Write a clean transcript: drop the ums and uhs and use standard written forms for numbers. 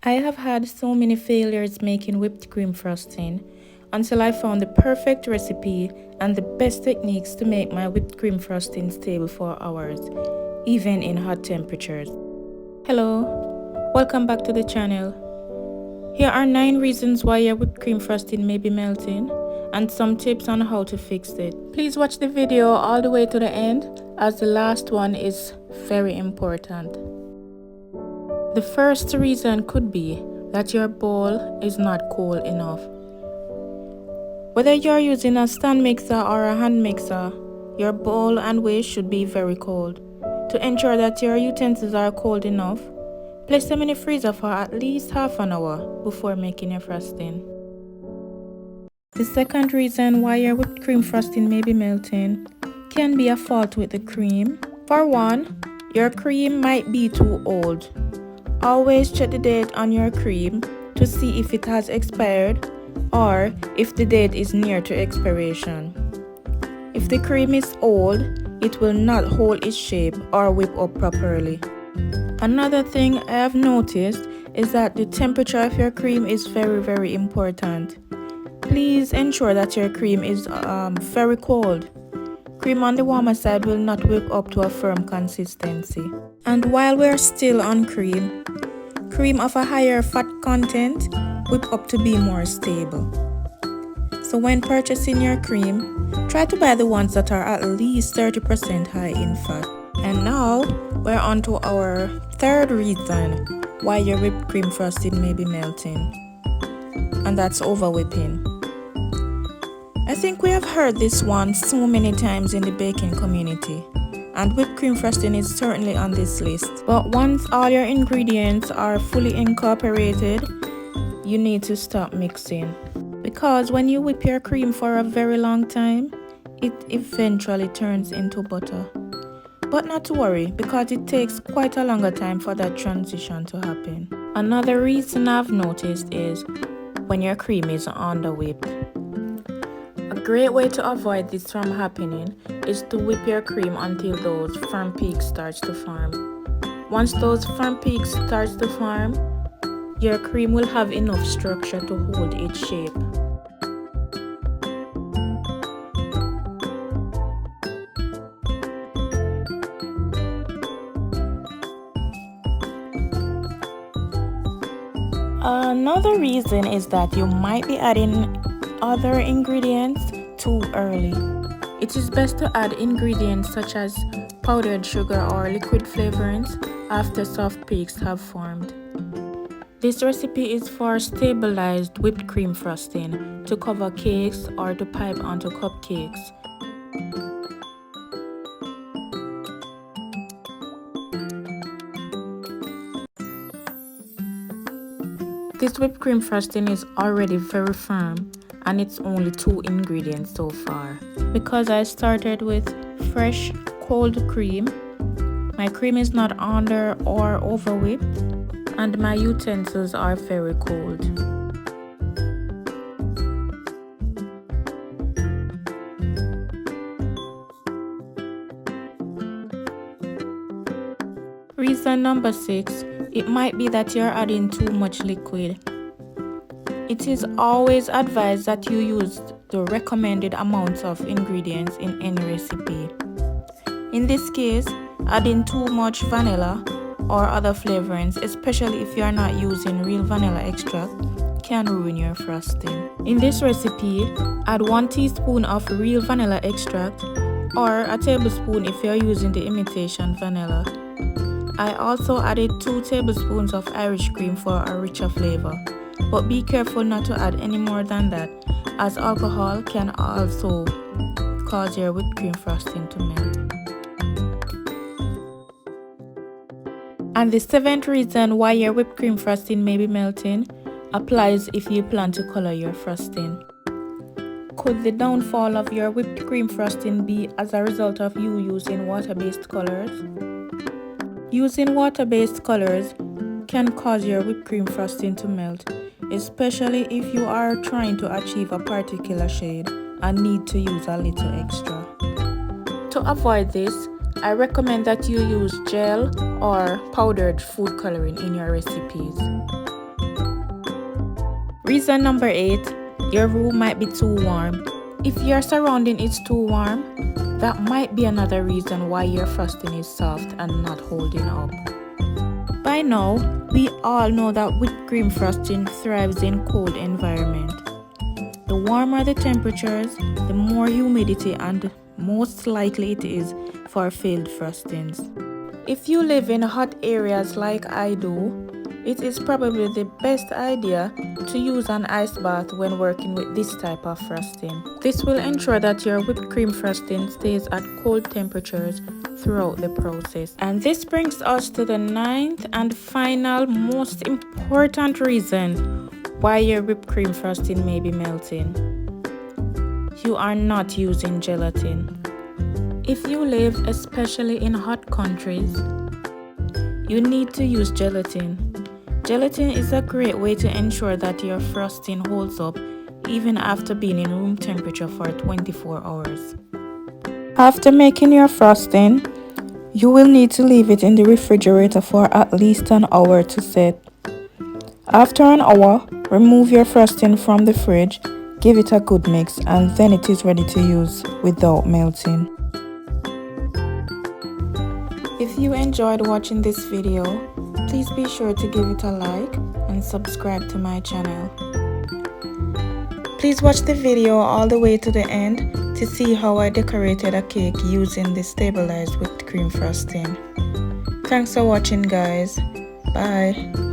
I have had so many failures making whipped cream frosting until I found the perfect recipe and the best techniques to make my whipped cream frosting stable for hours, even in hot temperatures. Hello, welcome back to the channel. Here are 9 reasons why your whipped cream frosting may be melting and some tips on how to fix it. Please watch the video all the way to the end as the last one is very important. The first reason could be that your bowl is not cold enough. Whether you're using a stand mixer or a hand mixer, your bowl and waste should be very cold. To ensure that your utensils are cold enough, place them in the freezer for at least half an hour before making your frosting. The second reason why your whipped cream frosting may be melting can be a fault with the cream. For one, your cream might be too old. Always check the date on your cream to see if it has expired or if the date is near to expiration. If the cream is old, it will not hold its shape or whip up properly. Another thing I have noticed is that the temperature of your cream is very important. Please ensure that your cream is very cold. Cream on the warmer side will not whip up to a firm consistency. And while we're still on cream of a higher fat content whip up to be more stable. So when purchasing your cream, try to buy the ones that are at least 30% high in fat. And now we're on to our third reason why your whipped cream frosting may be melting, and that's over whipping. I think we have heard this one so many times in the baking community, and whipped cream frosting is certainly on this list. But once all your ingredients are fully incorporated, you need to stop mixing. Because when you whip your cream for a very long time, it eventually turns into butter. But not to worry, because it takes quite a longer time for that transition to happen. Another reason I've noticed is when your cream is under whipped. A great way to avoid this from happening is to whip your cream until those firm peaks starts to form. Once those firm peaks starts to form, your cream will have enough structure to hold its shape. Another reason is that you might be adding other ingredients too early. It is best to add ingredients such as powdered sugar or liquid flavorants after soft peaks have formed. This recipe is for stabilized whipped cream frosting to cover cakes or to pipe onto cupcakes. This whipped cream frosting is already very firm and it's only 2 ingredients so far. Because I started with fresh cold cream, my cream is not under or over whipped, and my utensils are very cold. Reason number 6, it might be that you're adding too much liquid. It is always advised that you use the recommended amounts of ingredients in any recipe. In this case, adding too much vanilla or other flavorants, especially if you are not using real vanilla extract, can ruin your frosting. In this recipe, add 1 teaspoon of real vanilla extract or a tablespoon if you are using the imitation vanilla. I also added 2 tablespoons of Irish cream for a richer flavor, but be careful not to add any more than that, as alcohol can also cause your whipped cream frosting to melt. And the 7th reason why your whipped cream frosting may be melting applies if you plan to color your frosting. Could the downfall of your whipped cream frosting be as a result of you using water-based colors? Using water-based colors can cause your whipped cream frosting to melt, especially if you are trying to achieve a particular shade and need to use a little extra. To avoid this, I recommend that you use gel or powdered food coloring in your recipes. Reason number 8, your room might be too warm. If your surrounding is too warm, that might be another reason why your frosting is soft and not holding up. By now, we all know that whipped cream frosting thrives in cold environment. The warmer the temperatures, the more humidity and most likely it is for failed frostings. If you live in hot areas like I do, it is probably the best idea to use an ice bath when working with this type of frosting. This will ensure that your whipped cream frosting stays at cold temperatures throughout the process. And this brings us to the 9th and final most important reason why your whipped cream frosting may be melting. You are not using gelatin. If you live especially in hot countries, you need to use gelatin. Gelatin is a great way to ensure that your frosting holds up even after being in room temperature for 24 hours. After making your frosting, you will need to leave it in the refrigerator for at least an hour to set. After an hour, remove your frosting from the fridge, give it a good mix, and then it is ready to use without melting. If you enjoyed watching this video, please be sure to give it a like and subscribe to my channel. Please watch the video all the way to the end to see how I decorated a cake using the stabilized whipped cream frosting. Thanks for watching, guys. Bye.